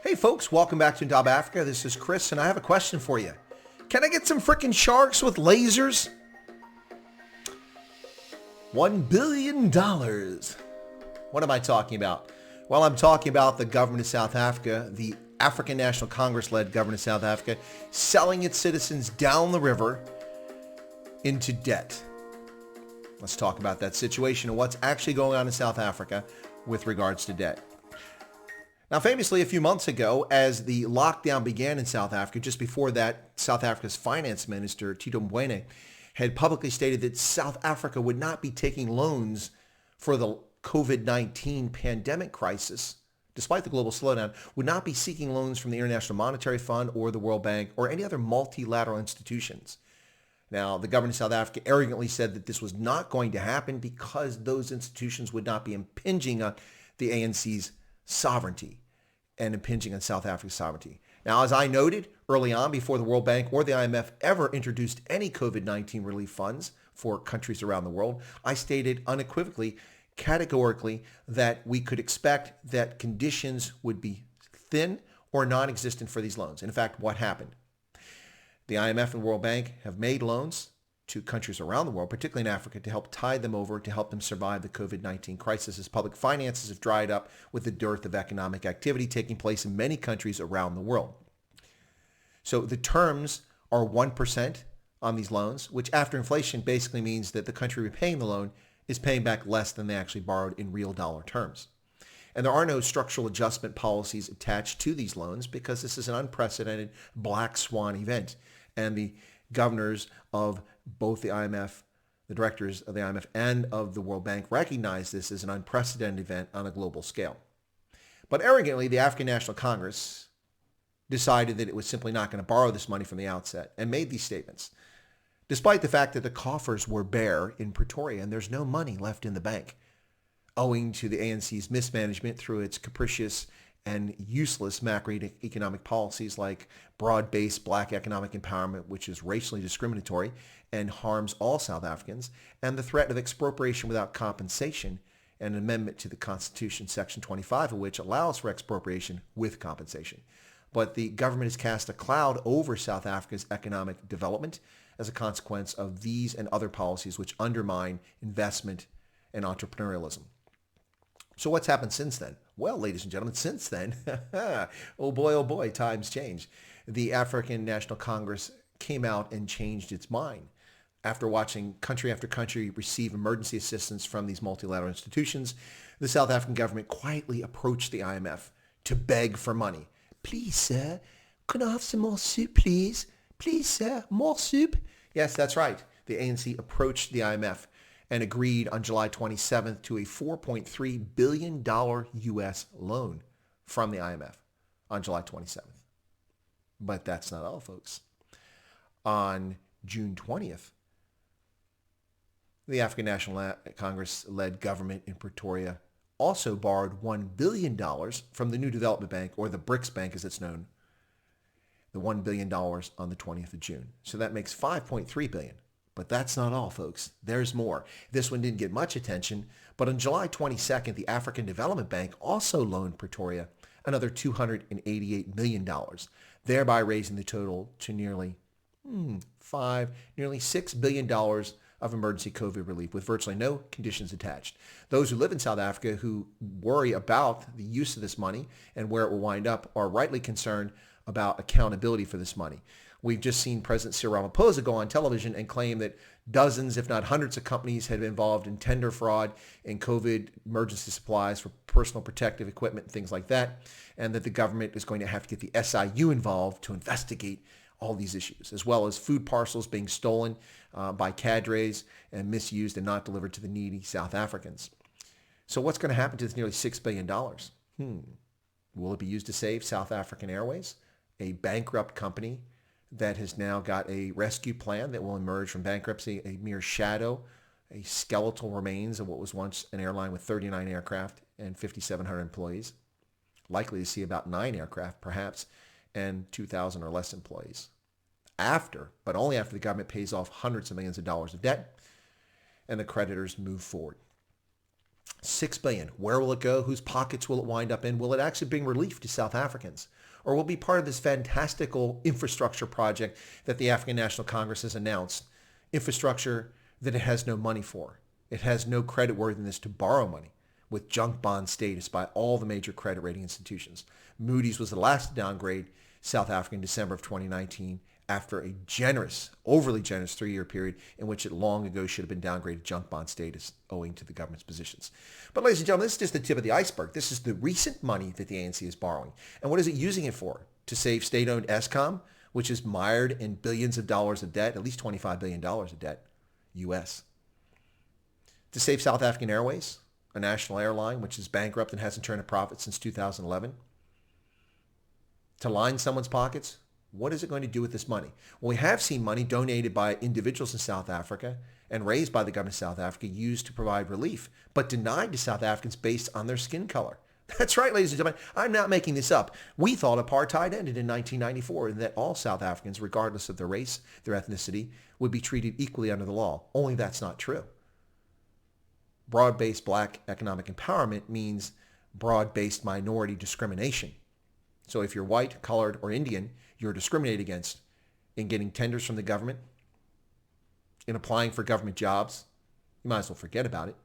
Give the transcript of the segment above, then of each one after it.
Hey folks, welcome back to Dub Africa. This is Chris and I have a question for you. Can I get some frickin' sharks with lasers? $1 billion. What am I talking about? Well, I'm talking about the government of South Africa, the African National Congress-led government of South Africa, selling its citizens down the river into debt. Let's talk about that situation and what's actually going on in South Africa with regards to debt. Now, famously, a few months ago, as the lockdown began in South Africa, just before that, South Africa's finance minister, Talon Bezuidenhout, had publicly stated that South Africa would not be taking loans for the COVID-19 pandemic crisis, despite the global slowdown, would not be seeking loans from the International Monetary Fund or the World Bank or any other multilateral institutions. Now, the government of South Africa arrogantly said that this was not going to happen because those institutions would not be impinging on the ANC's sovereignty and impinging on South Africa's sovereignty. Now, as I noted early on, before the World Bank or the IMF ever introduced any COVID-19 relief funds for countries around the world, I stated unequivocally, categorically, that we could expect that conditions would be thin or non-existent for these loans. In fact, what happened? The IMF and World Bank have made loans to countries around the world, particularly in Africa, to help tide them over, to help them survive the COVID-19 crisis as public finances have dried up with the dearth of economic activity taking place in many countries around the world. So the terms are 1% on these loans, which after inflation basically means that the country repaying the loan is paying back less than they actually borrowed in real dollar terms. And there are no structural adjustment policies attached to these loans because this is an unprecedented black swan event. And the governors of both the IMF, the directors of the IMF and of the World Bank recognize this as an unprecedented event on a global scale. But arrogantly, the African National Congress decided that it was simply not going to borrow this money from the outset and made these statements, despite the fact that the coffers were bare in Pretoria and there's no money left in the bank, owing to the ANC's mismanagement through its capricious and useless macroeconomic policies like broad-based black economic empowerment, which is racially discriminatory and harms all South Africans, and the threat of expropriation without compensation, and an amendment to the Constitution, Section 25 of which allows for expropriation with compensation. But the government has cast a cloud over South Africa's economic development as a consequence of these and other policies which undermine investment and entrepreneurialism. So what's happened since then? Well, ladies and gentlemen, since then, oh boy, times change. The African National Congress came out and changed its mind. After watching country after country receive emergency assistance from these multilateral institutions, the South African government quietly approached the IMF to beg for money. Please, sir, can I have some more soup, please? Please, sir, more soup? Yes, that's right. The ANC approached the IMF and agreed on July 27th to a $4.3 billion U.S. loan from the IMF on July 27th. But that's not all, folks. On June 20th, the African National Congress-led government in Pretoria also borrowed $1 billion from the New Development Bank, or the BRICS Bank as it's known, the $1 billion on the 20th of June. So that makes $5.3 billion. But that's not all, folks. There's more. This one didn't get much attention, but on July 22nd, the African Development Bank also loaned Pretoria another $288 million, thereby raising the total to nearly $6 billion of emergency COVID relief with virtually no conditions attached. Those who live in South Africa who worry about the use of this money and where it will wind up are rightly concerned about accountability for this money. We've just seen President Cyril Ramaphosa go on television and claim that dozens, if not hundreds of companies had been involved in tender fraud and COVID emergency supplies for personal protective equipment and things like that, and that the government is going to have to get the SIU involved to investigate all these issues, as well as food parcels being stolen by cadres and misused and not delivered to the needy South Africans. So what's going to happen to this nearly $6 billion? Will it be used to save South African Airways, a bankrupt company that has now got a rescue plan that will emerge from bankruptcy, a mere shadow, a skeletal remains of what was once an airline with 39 aircraft and 5,700 employees, likely to see about 9 aircraft perhaps, and 2,000 or less employees. But only after the government pays off hundreds of millions of dollars of debt and the creditors move forward. $6 billion. Where will it go? Whose pockets will it wind up in? Will it actually bring relief to South Africans? Or will it be part of this fantastical infrastructure project that the African National Congress has announced? Infrastructure that it has no money for. It has no creditworthiness to borrow money, with junk bond status by all the major credit rating institutions. Moody's was the last to downgrade South Africa in December of 2019 after a generous, overly generous 3-year period in which it long ago should have been downgraded junk bond status owing to the government's positions. But ladies and gentlemen, this is just the tip of the iceberg. This is the recent money that the ANC is borrowing. And what is it using it for? To save state-owned Eskom, which is mired in billions of dollars of debt, at least $25 billion of debt, U.S. To save South African Airways, a national airline which is bankrupt and hasn't turned a profit since 2011. To line someone's pockets. What is it going to do with this money? Well, we have seen money donated by individuals in South Africa and raised by the government of South Africa used to provide relief, but denied to South Africans based on their skin color. That's right, ladies and gentlemen. I'm not making this up. We thought apartheid ended in 1994 and that all South Africans, regardless of their race, their ethnicity, would be treated equally under the law. Only that's not true. Broad-based black economic empowerment means broad-based minority discrimination. So if you're white, colored, or Indian, you're discriminated against in getting tenders from the government, in applying for government jobs. You might as well forget about it.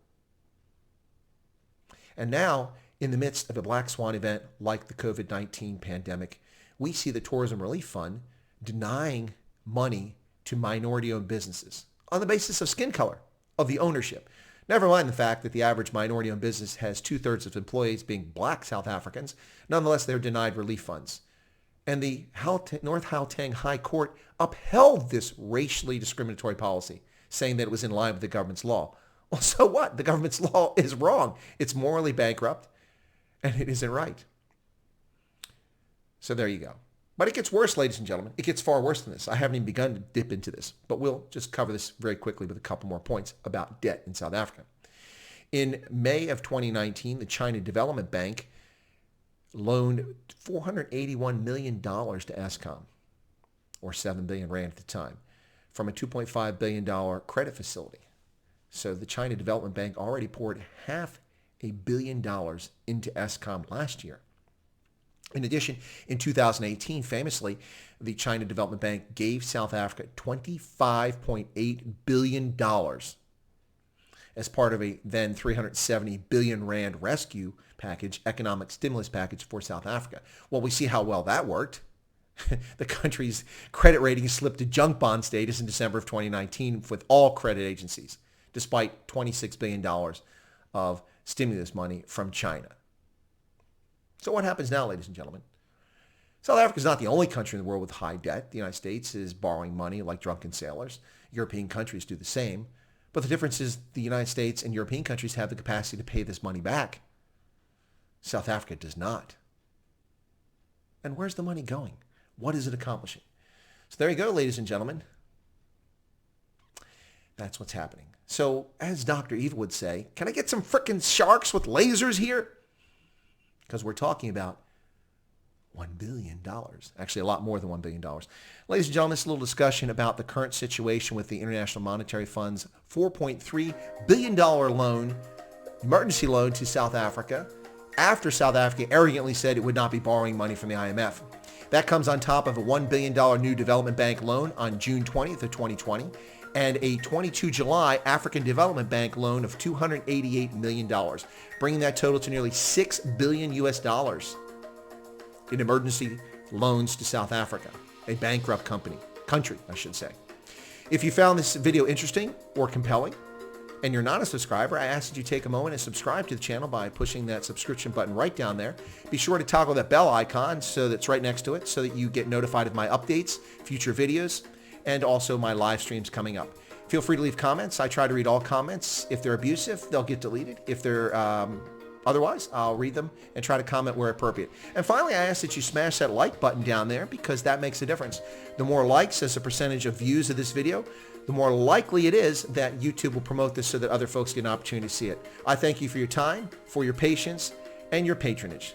And now, in the midst of a black swan event like the COVID-19 pandemic, we see the Tourism Relief Fund denying money to minority-owned businesses on the basis of skin color, of the ownership. Never mind the fact that the average minority-owned business has 2/3 of employees being black South Africans. Nonetheless, they're denied relief funds. And the North Gauteng High Court upheld this racially discriminatory policy, saying that it was in line with the government's law. Well, so what? The government's law is wrong. It's morally bankrupt, and it isn't right. So there you go. But it gets worse, ladies and gentlemen. It gets far worse than this. I haven't even begun to dip into this, but we'll just cover this very quickly with a couple more points about debt in South Africa. In May of 2019, the China Development Bank loaned $481 million to Eskom, or 7 billion rand at the time, from a $2.5 billion credit facility. So the China Development Bank already poured $500 million into Eskom last year. In addition, in 2018, famously, the China Development Bank gave South Africa $25.8 billion as part of a then 370 billion rand rescue package, economic stimulus package for South Africa. Well, we see how well that worked. The country's credit rating slipped to junk bond status in December of 2019 with all credit agencies, despite $26 billion of stimulus money from China. So what happens now, ladies and gentlemen? South Africa is not the only country in the world with high debt. The United States is borrowing money like drunken sailors. European countries do the same. But the difference is the United States and European countries have the capacity to pay this money back. South Africa does not. And where's the money going? What is it accomplishing? So there you go, ladies and gentlemen. That's what's happening. So as Dr. Evil would say, can I get some frickin' sharks with lasers here? Because we're talking about $1 billion. Actually, a lot more than $1 billion. Ladies and gentlemen, this is a little discussion about the current situation with the International Monetary Fund's $4.3 billion loan, emergency loan to South Africa, after South Africa arrogantly said it would not be borrowing money from the IMF. That comes on top of a $1 billion new development bank loan on June 20th of 2020 and a 22 July African Development Bank loan of $288 million, bringing that total to nearly $6 billion in emergency loans to South Africa, a bankrupt country, I should say. If you found this video interesting or compelling, and you're not a subscriber, I ask that you take a moment and subscribe to the channel by pushing that subscription button right down there. Be sure to toggle that bell icon so that's right next to it so that you get notified of my updates, future videos, and also my live streams coming up. Feel free to leave comments. I try to read all comments. If they're abusive, they'll get deleted. If they're otherwise, I'll read them and try to comment where appropriate. And finally, I ask that you smash that like button down there because that makes a difference. The more likes as a percentage of views of this video, the more likely it is that YouTube will promote this so that other folks get an opportunity to see it. I thank you for your time, for your patience, and your patronage.